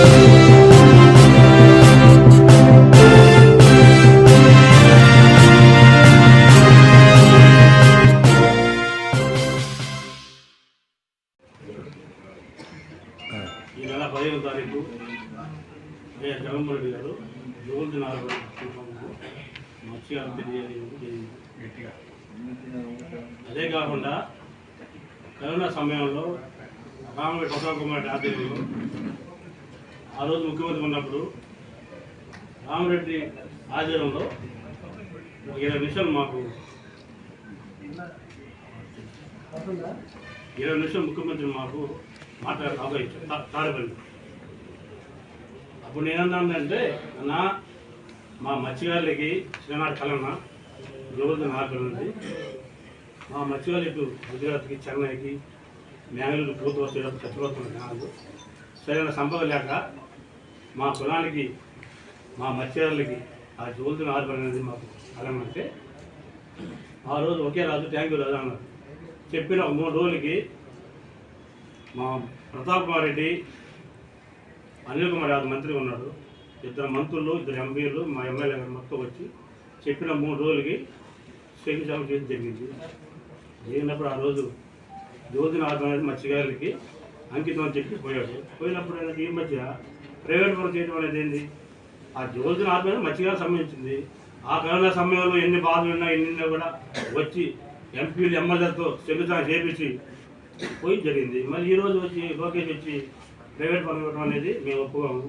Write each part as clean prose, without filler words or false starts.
ఈ నెల 15వ తారీఖు జగన్మోహన్ రెడ్డి గారు జోల్ది నాలుగు మత్స్యకారులు తెలియజేయడం గట్టిగా. అదే కాకుండా కరోనా సమయంలో రామరెడ్డి ప్రసాద్ కుమార్ ఆధ్వర్యంలో ఆ రోజు ముఖ్యమంత్రి ఉన్నప్పుడు రామరెడ్డి ఆధ్వర్యంలో 20 నిమిషాలు మాకు 20 నిమిషాలు ముఖ్యమంత్రి మాకు మాట్లాడి అవగాయించారు తాడపల్లి. అప్పుడు నేనన్నానంటే అన్న మా మత్స్యకారులకి చిన్ననాటి కలన్న రోజు నాలుగు ఉంది, మా మత్స్యకారులు ఇటు గుజరాత్కి చెన్నైకి మ్యాంగ్లూరు పూర్తి వచ్చేటప్పుడు చచ్చిపోతున్న జనాలు సరైన సంపద లేక మా కులానికి మా మత్స్యకారులకి ఆ జోల్తో ఆర్బర్ అనేది మాకు కలమంటే ఆ రోజు ఒకే రాజు థ్యాంక్ యూ రాజు అన్నారు. చెప్పిన 3 రోజులకి మా ప్రతాప్ కుమార్ రెడ్డి, అనిల్ కుమార్ యాదవ్ మంత్రి ఉన్నాడు, 2 మంత్రులు 2 ఎంపీలు మా ఎమ్మెల్యే గారు మొత్తం వచ్చి చెప్పిన 3 రోజులకి శంకుస్థాపన చేయడం జరిగింది. జరిగినప్పుడు ఆ రోజు జ్యోతి నాథం అనేది మత్స్యకారులకి అంకితం అని చెప్పి పోయినప్పుడు అనేది ఈ మధ్య ప్రైవేట్ పనులు చేయడం అనేది ఏంది? ఆ జ్యోతి నాథం అనేది మత్స్యకారులకు సంబంధించింది. ఆ కరోనా సమయంలో ఎన్ని బాధలు ఉన్నా ఎన్ని కూడా వచ్చి ఎంపీలు ఎమ్మెల్యేలతో శంకుస్థాపన చేపించి పోయి జరిగింది. మళ్ళీ ఈరోజు వచ్చి లోకేష్ వచ్చి ప్రైవేట్ పనులు ఇవ్వడం అనేది మేము ఒప్పుకోము.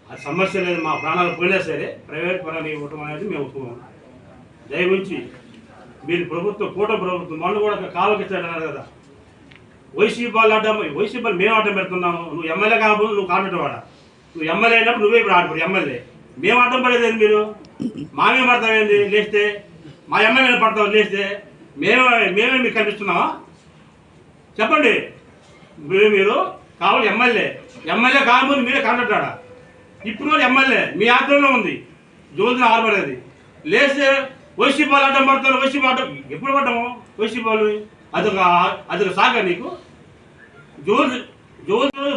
అది సమస్య లేదు, మా ప్రాణాలు పోయినా సరే ప్రైవేట్ పనులు ఇవ్వడం అనేది మేము ఒప్పుకోము. దయవుంచి మీరు ప్రభుత్వం ప్రభుత్వం మొన్న కూడా కాలువకి ఇస్తాడన్నారు కదా, వైసీపీ వాళ్ళు అడ్డం, వైసీపీ వాళ్ళు మేము అడ్డం పెడుతున్నాము. నువ్వు ఎమ్మెల్యే కాకపోతే నువ్వు కాంట్రాక్టర్ వాడా, నువ్వు ఎమ్మెల్యే అయినప్పుడు నువ్వే ఇప్పుడు ఆడపడు ఎమ్మెల్యే. మేము అడ్డం పడేది మీరు మామే పడతామేంది లేస్తే, మా ఎమ్మెల్యే పడతావు లేస్తే మేమే మీకు కనిపిస్తున్నావా? చెప్పండి. మీరు కావాలి ఎమ్మెల్యే కాకపోతే మీరే కాంట్రాక్టర్. ఇప్పుడు ఎమ్మెల్యే మీ ఆధ్వర్యంలో ఉంది జోల్ది ఆర్బర్ అనేది. లేస్తే వైసీపీ వాళ్ళు అడ్డం పడతారు, వైసీపీ అడ్డం ఎప్పుడు పడ్డాము వైసీపీ వాళ్ళు? అదొక సాగ నీకు. జోల్ది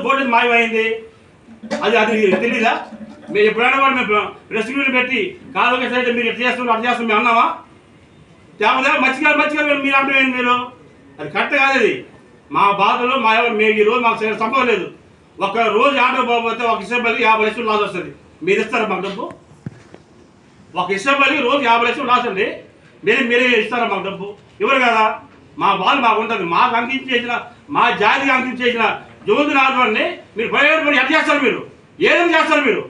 బోర్డు మాయమైంది, అది తెలీదా? మీరు ఎప్పుడైనా కూడా మేము ప్రెస్ మీట్ పెట్టి కాలువకి సైడ్ మీరు ఎట్లా చేస్తున్నారు అట్లా చేస్తాం మేము అన్నావా? తేవదా మత్స్యకారు మీరు అంటే మీరు అది కరెక్ట్ కాదు. అది మా బాధలో మేము ఈరోజు మాకు సంపద లేదు. ఒక రోజు ఆటో పోతే ఒక ఇసుబల్లి 50 లక్షలు లాస్ వస్తుంది. మీరు ఇస్తారా మాకు డబ్బు? ఒక ఇసుబల్లి రోజు 50 లక్షలు లాస్ అండి. మీరే ఇస్తారా మాకు డబ్బు? ఎవరు కదా? మా బాధ మాకు ఉంటుంది. మాకు అంకించేసిన, మా జాతికి అంకించేసిన జోల్ది నాథ్ని మీరు ప్రైవేట్ పని ఎట్లా చేస్తారు? మీరు ఏదైనా చేస్తారు మీరు.